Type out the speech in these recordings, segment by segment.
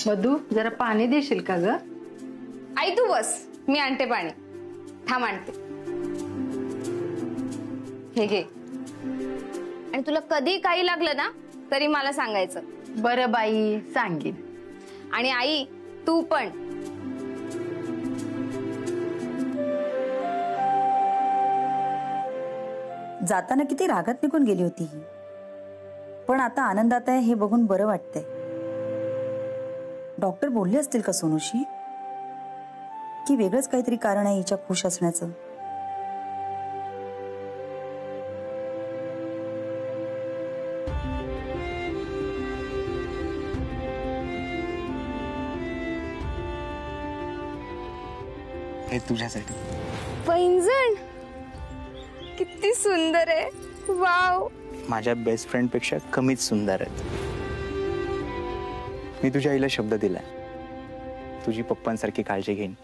मधू जरा पाणी देशील का ग? आई तू बस, मी आणते पाणी. थांब आणते. हे घे. आणि तुला कधी काही लागलं ना तरी मला सांगायचं. बरं बाई, सांगेन. आणि आई तू पण. जाताना किती रागात निघून गेली होती ही, पण आता आनंदात आहे हे बघून बरं वाटतंय. डॉक्टर बोलले असतील का सोनूशी की वेगळंच काहीतरी कारण आहे हिच्या खुश असण्याचं? हे तुझ्यासाठी. पैंजण किती सुंदर आहे. वाव. माझ्या बेस्ट फ्रेंड पेक्षा कमीच सुंदर आहेत. मी तुझ्या आईला शब्द दिलाय, तुझी पप्पांसारखी काळजी घेईन.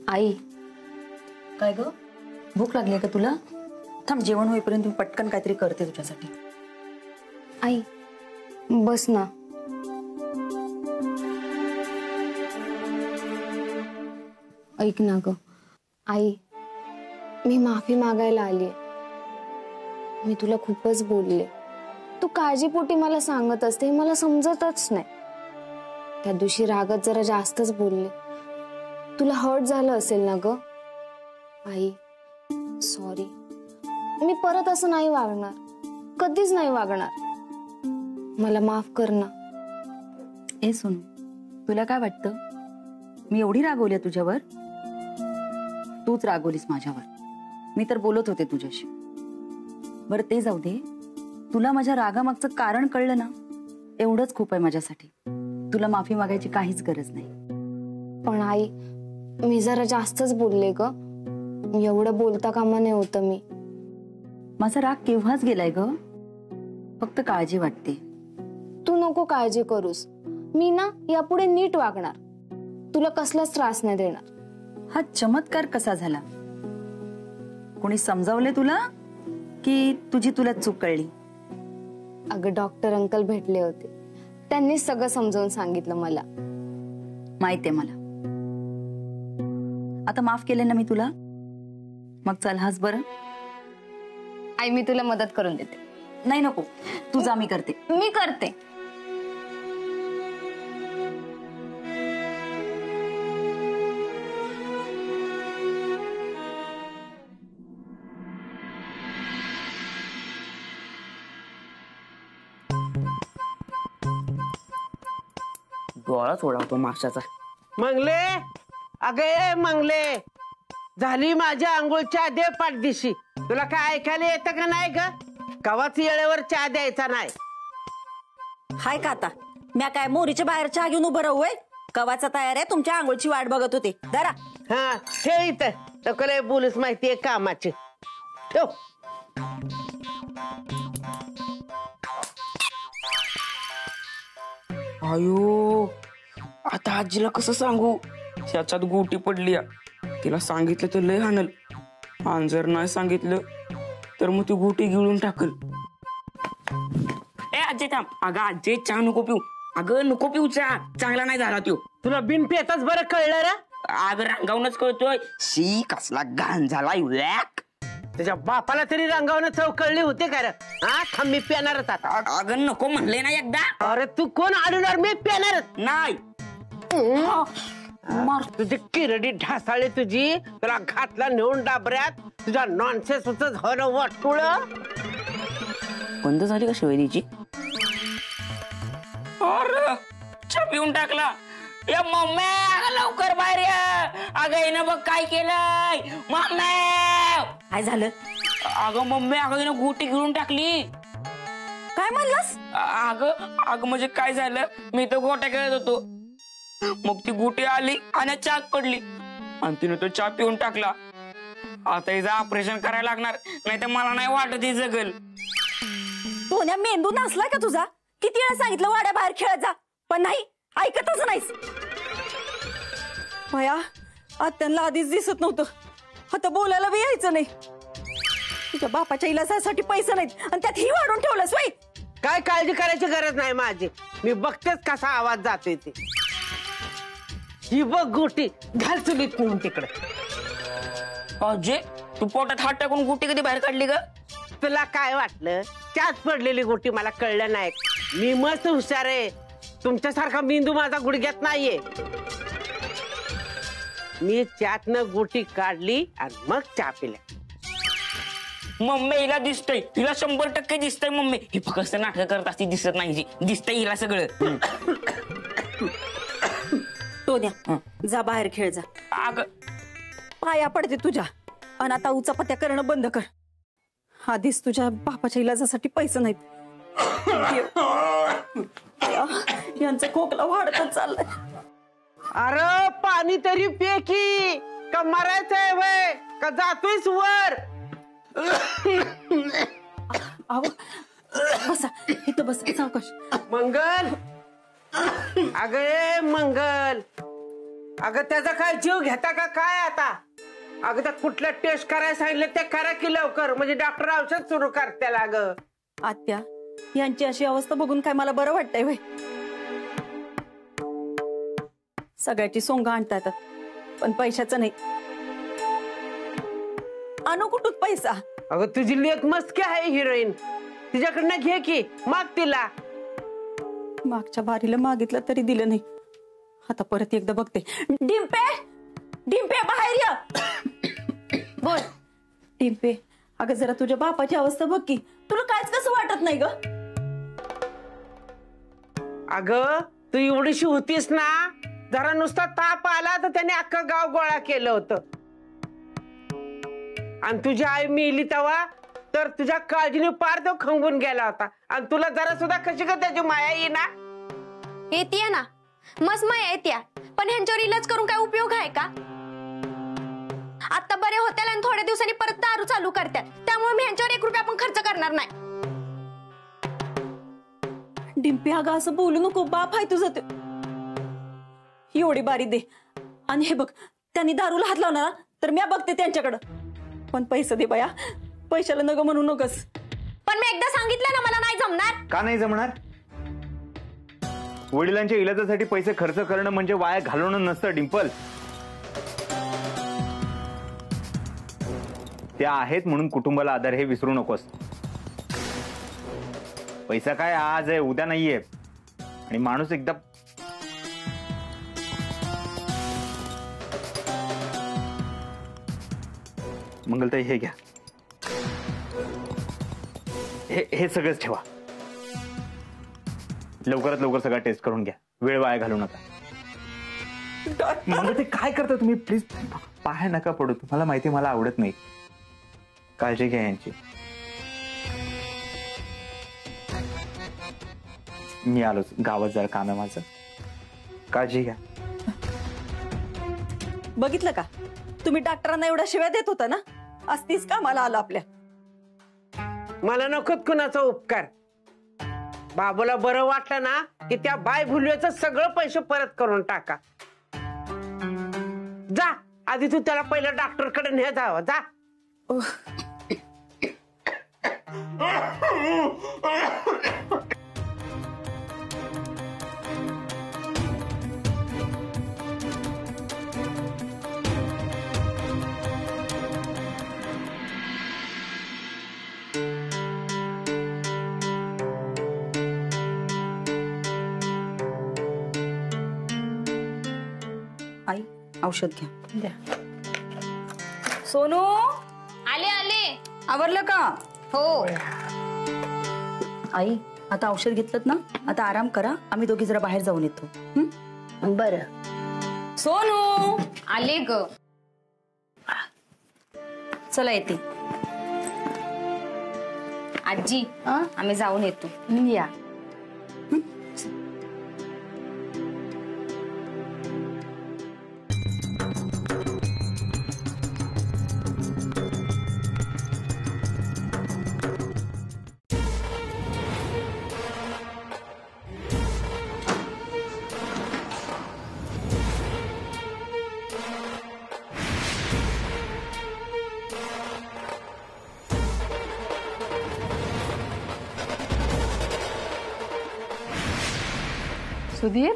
आई काय ग, भूक लागली का तुला? थांब, जेवण होईपर्यंत मी पटकन काहीतरी करते तुझ्यासाठी. आई बस ना. ऐक ना ग आई, मी माफी मागायला आली. मी तुला खूपच बोलले. तू काळजीपोटी मला सांगत असते, हे मला समजतच नाही. त्या दिवशी रागात जरा जास्तच बोलले. तुला हर्ट झालं असेल ना ग आई. सॉरी. मी परत असं नाही वागणार, कधीच नाही वागणार. मला माफ कर ना. ए सोनू, तुला काय वाटतं मी एवढी रागवली तुझ्यावर? तूच रागवलीस माझ्यावर. मी तर बोलत होते तुझ्याशी. बरं ते जाऊ दे, तुला माझ्या रागामागचं कारण कळलं ना, एवढंच खूप आहे माझ्यासाठी. तुला माफी मागायची काहीच गरज नाही. पण आई, मी जरा जास्तच बोलले ग. एवढं बोलता कामा नाही होतं मी. माझा राग केव्हाच गेलाय ग, फक्त काळजी वाटते. तू नको काळजी करूस. मी ना यापुढे नीट वागणार, तुला कसलाच त्रास नाही देणार. हा चमत्कार कसा झाला? कोणी समजावले तुला की तुझी तुला चूक कळली? अगं डॉक्टर अंकल भेटले होते, त्यांनी सगळं समजावून सांगितलं मला. माहितीये मला. आता माफ केले ना मी तुला, मग चल हस बरं. आई मी तुला मदत करून देते. नाही नको, तू जा, मी करते. मी करते. डोळा सोडावतो माशाचा. मंगले, अगे मंगले, झाली माझ्या आंघोळच्या दे पाठदिशी. तुला काय ऐकायला येतं का नाही ग? कवाच येळेवर चहा द्यायचा नाही. हाय का आता? म्या काय मोरीच्या बाहेर चहा घेऊन उभं राहू? कवाचा तयार आहे, तुमच्या आंघोळची वाट बघत होते. जरा हा ठेव इथं. तुला बोलूच माहितीये कामाची. ठेव. अयो, आता आजीला कसं सांगू? त्याच्यात गोटी पडली. तिला सांगितलं तर लय हाणल, आणि जर नाही सांगितलं तर मग ती गोटी गिळून टाकल. ए आजी थांब. अगं आजी, चहा नको पिऊ. अगं नको पिऊ चहा, चांगला नाही झाला तो. तुला बिन पेताच बरं कळलं रे? अगं रांगावूनच कळतोय. शी कसला घाण झाला युलॅक. तुझ्या बापाला तरी रंगावनं चव कळली होते का रे? हा थांब, मी पेणारच आता. अगं नको म्हणले ना एकदा. अरे तू कोण अडवणार? मी पेणारच नाही. मार तुझी किरडी ढासाळी तुझी. तुला घातला नेऊन डाबऱ्यात. तुझा नॉनसेन्स झालं वाटुळ. बंद झाली का शिवायची? अरे चहा पिऊन टाकला. या मम्मी लवकर बाहेर या. अगं हिनं बघ काय केलंय. मम्मी काय झालं? अगं मम्मी, अगं हिनं गोटी गिळून टाकली. काय म्हणलास? अगं म्हणजे काय झालं, मी तर गोट्या खेळत होतो, मग ती गोटी आली आणि चहात पडली आणि तिने तो चहा पिऊन टाकला. आता हिचं ऑपरेशन करायला लागणार, नाही तर मला नाही वाटत ही जगल. सोन्या, मेंदू नसलाय का तुझा? किती वेळा सांगितलं वाड्या बाहेर खेळत जा, पण नाही, ऐकतच नाहीस. भया, आत्यांना आधीच दिसत नव्हतं, आता बोलायला बी यायचं नाही. तुझ्या बापाच्या इलाजासाठी पैसे नाहीत आणि त्यात ही वाढून ठेवलंस वय. काय काळजी करायची गरज नाही माझी. मी बघतेच कसा आवाज जातोय ते. ही बघ गोटी घाल चुलीत नेऊन तिकडे. अजय तू पोटात हात टाकून गुटी कधी बाहेर काढली ग? तुला काय वाटलं त्यात पडलेली गोटी मला कळलं नाही. मी मस्त हुशार आहे. तुमच्यासारखा मेंदू माझा गुडघ्यात नाहीये. मी त्यातनं गोटी काढली आणि मग चहा पिल्या. मम्मी हिला दिसतंय, हिला 100% दिसतंय. मम्मी ही फक्त नाटक करत असती, दिसत नाही जी. दिसतंय हिला सगळं. टोन्या जा बाहेर खेळ जा. अगं पाया पडते तुझ्या आणि आता उचापत्या करणं बंद कर. आधीच तुझ्या बापाच्या इलाजासाठी पैसे नाहीत. यांचा खोकला वाढतच चाललाय. अरे पाणी तरी पे की. का मरायचंय वय का जातोयस वर? आव बसा इथं बस सावकाश. मंगल अगं ए मंगल, अगं त्याचा काय जीव घेता का काय आता? अगं त्या कुठल्या टेस्ट करायला सांगितलं त्या करा की लवकर, म्हणजे डॉक्टर औषध सुरू करते. अगं आत्या यांची अशी अवस्था बघून काय मला बरं वाटतंय वय. सगळ्याची सोंग आणता येतात पण पैशाचं नाही. आणू कुठून पैसा? अगं तुझी लेक मस्की आहे हिरोईन, तिच्याकडनं घे की. माग तिला. मागच्या बारीला मागितलं तरी दिलं नाही. आता परत एकदा बघते. डिंपे डिंपे बाहेर ये. बोल डिंपे, अगं जरा तुझ्या बापाची अवस्था बघ की. तुला कायच कसं वाटत नाही ग? अगं तू एवढीशी होतीस ना, जरा नुसता ताप आला तर त्याने अख्खं गाव गोळा केलं होतं. आणि तुझी आई मेली तेव्हा तर तुझ्या काळजीने पार तो खंगून गेला होता. आणि तुला जरा सुद्धा कशी का त्याची माया येईना? येते ना मस्त माया येत्या, पण ह्यांच्यावर इलाज करून काय उपयोग आहे का? आता बरे होतील आणि थोड्या दिवसांनी परत दारू चालू करतात. त्यामुळे मी ह्यांच्यावर 1 रुपया पण खर्च करणार नाही. डिंपे अगं असं बोलू नको. बाप आहे तुझं. एवढी बारी दे आणि हे बघ, त्यांनी दारूला हात लावणार तर मी बघते त्यांच्याकडं. पण पैसे दे बया. पैशाला नग म्हणू नकोस. पण मी एकदा सांगितलं ना मला नाही जमणार. का नाही जमणार? वडिलांच्या इलाजासाठी पैसे खर्च करणं म्हणजे वाया घालवणं नसतं डिंपल. त्या आहेत म्हणून कुटुंबाला आधार हे विसरू नकोस. पैसा काय आज आहे उद्या नाहीये. आणि माणूस एकदा मंगलताई हे घ्या. हे सगळंच ठेवा. लवकरात लवकर सगळा टेस्ट करून घ्या. वेळ वाया घालू नका. मंगलताई काय करता तुम्ही? प्लीज पाय नका पडू. तुम्हाला माहिती मला आवडत नाही. काळजी घ्या यांची. मी आलोच. गावात जरा काम आहे माझं. काळजी घ्या. बघितलं का, तुम्ही डॉक्टरांना एवढ्या शिव्या देत होता ना, असतीच का मला आलं आपल्या. मला नकोत कुणाचा उपकार. बाबूला बरं वाटलं ना की त्या बाय भुलव्याचं सगळं पैसे परत करून टाका. जा आधी तू त्याला पहिलं डॉक्टरकडे ने जावं. जा. आई औषध घ्या. सोनू आले आले. आवरलं का? हो. आई आता औषध घेतलं ना, आता आराम करा. आम्ही दोघी जरा बाहेर जाऊन येतो. बरं. सोनू आले ग. चला येते. आजी आम्ही जाऊन येतो. या. सुधीर,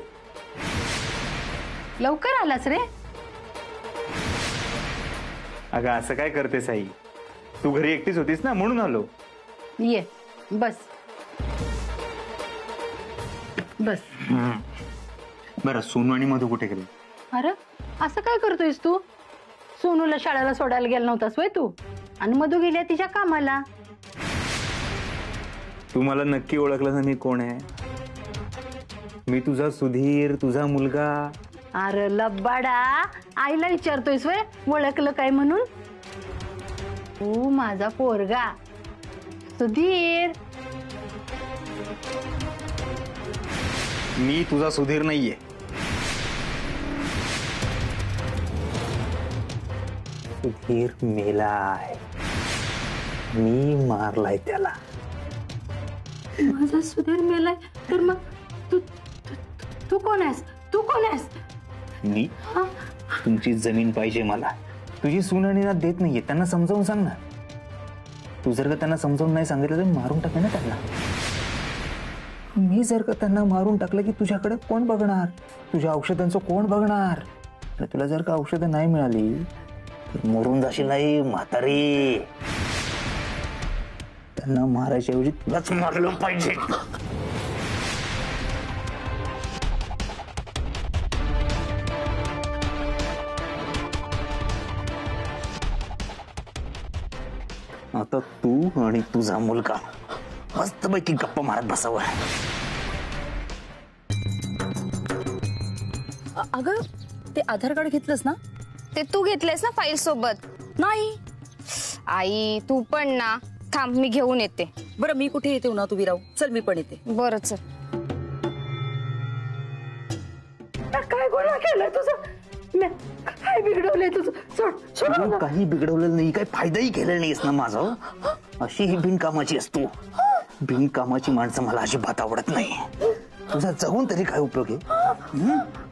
लवकर आलास रे? अगं असं काय करतेस आई? तू घरी एकटीच होतीस ना, म्हणून आलो. ये बस बस. बरं, सोनू आणि मधू कुठे गेले? अरे असं काय करतोयस तू? सोनूला शाळेला सोडायला गेला नव्हतास वय तू? आणि मधू गेल्या तिच्या कामाला. तू मला नक्की ओळखलं ना मी कोण आहे? मी तुझा सुधीर, तुझा मुलगा. अरे लब्बाडा, आईला विचारतोयस वय ओळखलं काय म्हणून? तू माझा पोरगा सुधीर. मी तुझा सुधीर नाहीये. सुधीर मेलाय, मी मारलाय त्याला. माझा सुधीर मेलाय तर मग तू तू कोण आहेस? तू कोण आहेस? मी? तुमची जमीन पाहिजे मला. तुझी सून आणि ना देत नाहीये, त्यांना समजावून सांग ना. तू जर का त्यांना समजावून नाही सांगितलं तर मारून टाकेल ना त्यांना. मी जर का त्यांना मारून टाकलं की तुझ्याकडे कोण बघणार? तुझ्या औषधांचं कोण बघणार? आणि तुला जर का औषधं नाही मिळाली तर मरून जाशील. नाही म्हातारी, त्यांना मारायच्या ऐवजी तुलाच मारलं पाहिजे. आता तू आणि तुझा मुलगा मस्तपैकी गप्पा मारत बसावं. अगं ते आधार कार्ड घेतलंस ना? ते तू घेतलेस ना फाईल सोबत? नाही. आई तू पण ना, थांब मी घेऊन येते. बरं मी कुठे येते ना, तू विराव. चल मी पण येते. बरं चल. काय गुन्हा केलाय तुझं? काय बिघडवलंय तुझं? सोड सोड मला. काही बिघडवलेलं नाही, काही फायदाही केलेला नाहीस ना माझा. अशी ही बिनकामाची असतो. बिनकामाची माणसं मला अजिबात आवडत नाही. तुझा जगून तरी काय उपयोग आहे?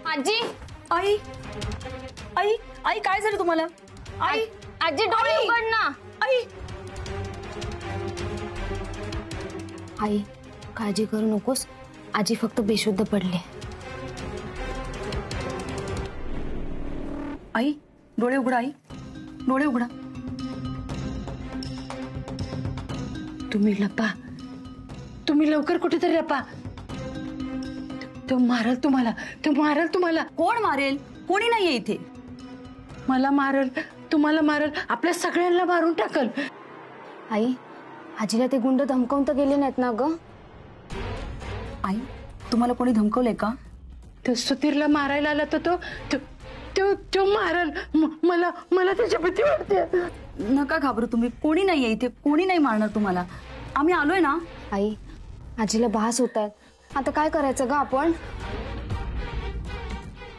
आजी, आई आई आई काय झालं तुम्हाला? आई आजी डोळे उघड ना. आई आई काळजी करू नकोस, आजी फक्त बेशुद्ध पडले. आई डोळे उघडा. आई डोळे उघडा. तुम्ही लपा, तुम्ही लवकर कुठेतरी लपा. तो मारल तुम्हाला, तो मारल तुम्हाला. कोण मारेल? कोणी नाहीये इथे. मला मारल, तुम्हाला मारल, आपल्या सगळ्यांना मारून टाकल. आई आजीला ते गुंड धमकावून तर गेले नाहीत ना ग? आई तुम्हाला कोणी धमकवलंय का? तो सुधीरला मारायला आला तर तो मारल. मला मला त्याची भीती वाटते. नका घाबरू तुम्ही. कोणी नाहीये इथे, कोणी नाही मारणार तुम्हाला. आम्ही आलोय ना. आई आजीला भास होत आहेत. आता काय करायचं ग आपण?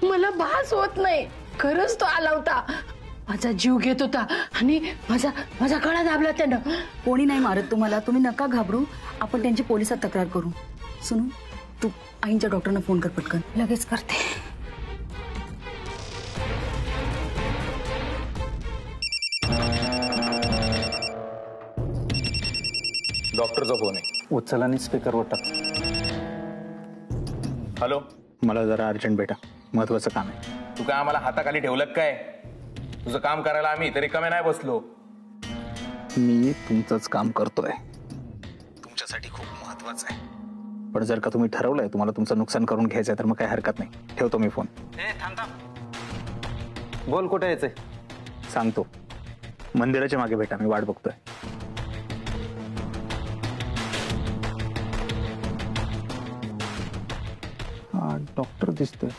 मला भास होत नाही. खरंच तो आला होता, माझा जीव घेत होता आणि माझा गळा दाबला त्यानं. कोणी नाही मारत तुम्हाला. तुम्ही नका घाबरू. आपण त्यांची पोलिसात तक्रार करू. सुनू तू आईंच्या डॉक्टरना फोन कर पटकन. लगेच करते. डॉक्टरचा फोन आहे. उचल आणि स्पीकरवर टाक. हॅलो, मला जरा अर्जंट बेटा, महत्वाचं काम आहे. तू काय आम्हाला हाताखाली ठेवलं काय? तुझं काम करायला आम्ही तरी कमी नाही बसलो. मी तुमचंच काम करतोय. तुमच्यासाठी खूप महत्वाचं आहे. पण जर का तुम्ही ठरवलंय तुम्हाला तुमचं नुकसान करून घ्यायचंय तर मग काही हरकत नाही. ठेवतो मी फोन. बोल, कुठे यायचंय? सांगतो. मंदिराच्या मागे भेटा, मी वाट बघतोय. हा डॉक्टर दिसतोय.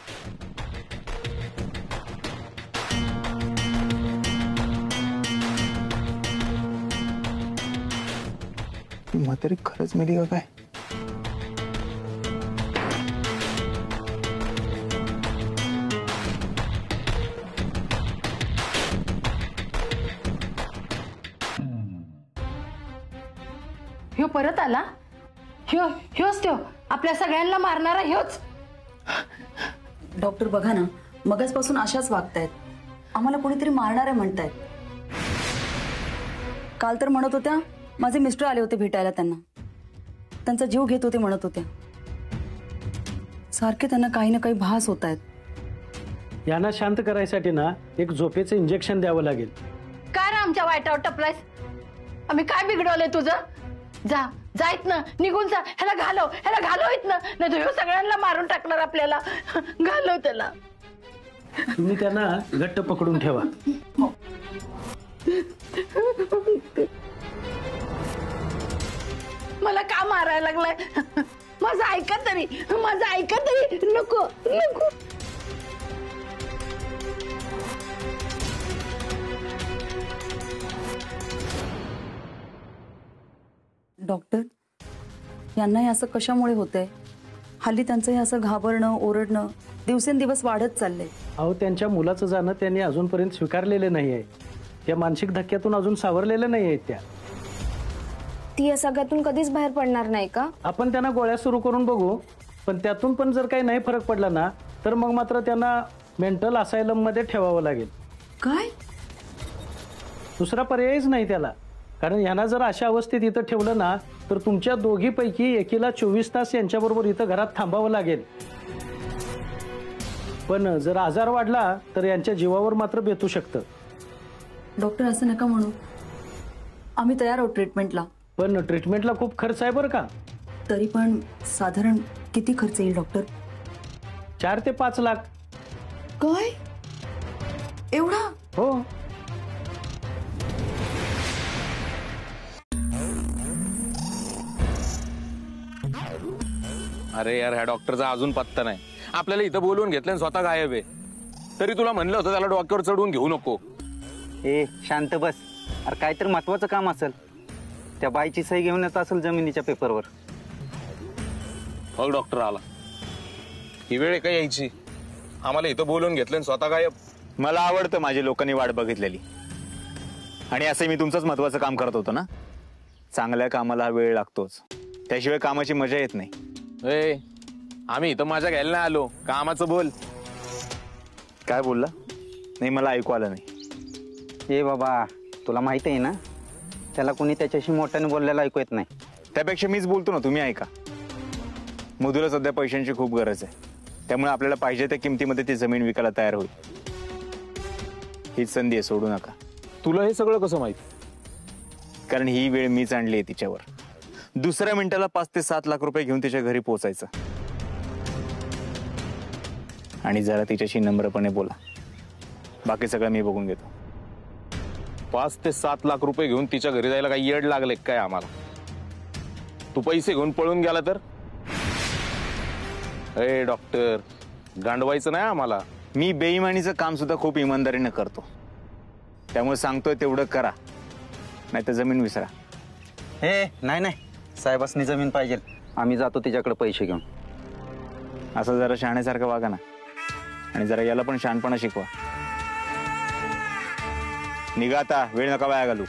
म्हातारी खरंच मेली का काय? ह्यो परत आला? ह्योच त्यो आपल्या सगळ्यांना मारणारा ह्योच? डॉक्टर बघा ना, मगाचपासून अशाच वागतायत. आम्हाला कोणीतरी मारणार आहे म्हणतायत. काल तर म्हणत होत्या माझे मिस्टर आले होते भेटायला त्यांना, त्यांचा जीव घेत होते म्हणत होत्या. सारखे त्यांना काही ना काही भास होत आहेत. यांना शांत करायसाठी ना एक झोपेचं इंजेक्शन द्यावं लागेल. काय रे आमच्या वाईटावर टपलायस? आम्ही काय बिघडवलंय तुझं? जा जायत ना, निघून जा. ह्याला घालव इथनं, नाही तर ह्यो सगळ्यांना मारून टाकणार आपल्याला. घालव त्याला. तुम्ही त्यांना घट्ट पकडून ठेवा. मला का मारायला लागलाय? माझं ऐका तरी. नको नको. डॉक्टर, यांना हे असं कशामुळे होतंय? हल्ली त्यांचं हे असं घाबरणं ओरडणं दिवसेंदिवस वाढत चाललंय. अहो, त्यांच्या मुलाचं जाणं त्यांनी अजूनपर्यंत स्वीकारलेलं नाही आहे. त्या मानसिक धक्क्यातून अजून सावरलेल्या नाही आहेत त्या. ती या सगळ्यातून कधीच बाहेर पडणार नाही का? आपण त्यांना गोळ्या सुरू करून बघू, पण त्यातून पण जर काही नाही फरक पडला ना, तर मग मात्र त्यांना मेंटल असायलम मध्ये ठेवावं लागेल. काय? दुसरा पर्यायच नाही त्याला. कारण यांना जर अशा अवस्थेत इथं ठेवलं ना, तर तुमच्या दोघीपैकी एकीला 24 तास यांच्याबरोबर इथं घरात थांबावं लागेल. पण जर आजार वाढला तर यांच्या जीवावर मात्र बेतू शकतं. डॉक्टर, असं नका म्हणू. आम्ही तयार आहोत ट्रीटमेंटला. पण ट्रीटमेंटला खूप खर्च आहे बरं का. तरी पण साधारण किती खर्च येईल डॉक्टर? 4 ते 5 लाख. काय एवढा? हो. अरे यार, ह्या डॉक्टरचा अजून पत्ता नाही. आपल्याला इथं बोलवून घेतलं स्वतः गायब आहे. तरी तुला म्हणलं होतं त्याला डोक्यावर चढवून घेऊ नको. ए शांत बस. अरे काहीतरी महत्वाचं काम असेल. त्या बाईची सही घेऊन येत असेल जमिनीच्या पेपरवर. बघ, डॉक्टर आला. ही वेळ काय यायची? आम्हाला इथं बोलवून घेतलं स्वतः गायब. मला आवडतं माझी लोकांनी वाट बघितलेली. आणि असं मी तुमचंच महत्वाचं काम करत होतो ना. चांगल्या कामाला वेळ लागतोच, त्याशिवाय कामाची मजा येत नाही. ए, आम्ही इथं माझ्या घ्यायला नाही आलो. कामाचं बोल. काय बोलला? नाही, मला ऐकू आलं नाही. ए बाबा, तुला माहिती आहे ना, त्याला कोणी त्याच्याशी मोठ्याने बोललेला ऐकू येत नाही. त्यापेक्षा मीच बोलतो ना, तुम्ही ऐका. मधुला सध्या पैशांची खूप गरज आहे. त्यामुळे आपल्याला पाहिजे त्या किमतीमध्ये ती जमीन विकायला तयार होईल. हीच संधी आहे, सोडू नका. तुला हे सगळं कसं माहिती? कारण ही वेळ मीच आणली आहे तिच्यावर. दुसऱ्या मिनिटाला 5 ते 7 लाख रुपये घेऊन तिच्या घरी पोहोचायचं. आणि जरा तिच्याशी नम्रपणे बोला. बाकी सगळं मी बघून घेतो. 5 ते 7 लाख रुपये घेऊन तिच्या घरी जायला काही येड लागले काय आम्हाला? तू पैसे घेऊन पळून गेला तर? ए डॉक्टर, गांडवायचं नाही आम्हाला. मी बेईमानीचं काम सुद्धा खूप इमानदारीने करतो. त्यामुळे सांगतोय तेवढं करा, नाही तर जमीन विसरा. नाही, साहेबासनी जमीन पाहिजे. आम्ही जातो तिच्याकडे पैसे घेऊन. असं जरा शहाण्यासारखं वागा ना. आणि जरा याला पण शहाणपणा शिकवा. निघा आता, वेळ नका वाया घालू.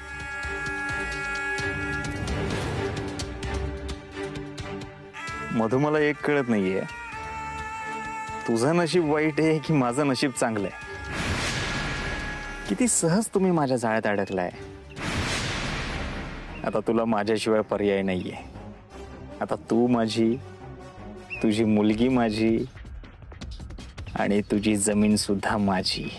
मधू, मला एक कळत नाहीये, तुझं नशीब वाईट आहे की माझं नशीब चांगलं आहे. किती सहज तुम्ही माझ्या जाळ्यात अडकलाय. आता तुला माझ्याशिवाय पर्याय नाहीये. आता तू माझी, तुझी मुलगी माझी, आणि तुझी जमीन सुद्धा माझी.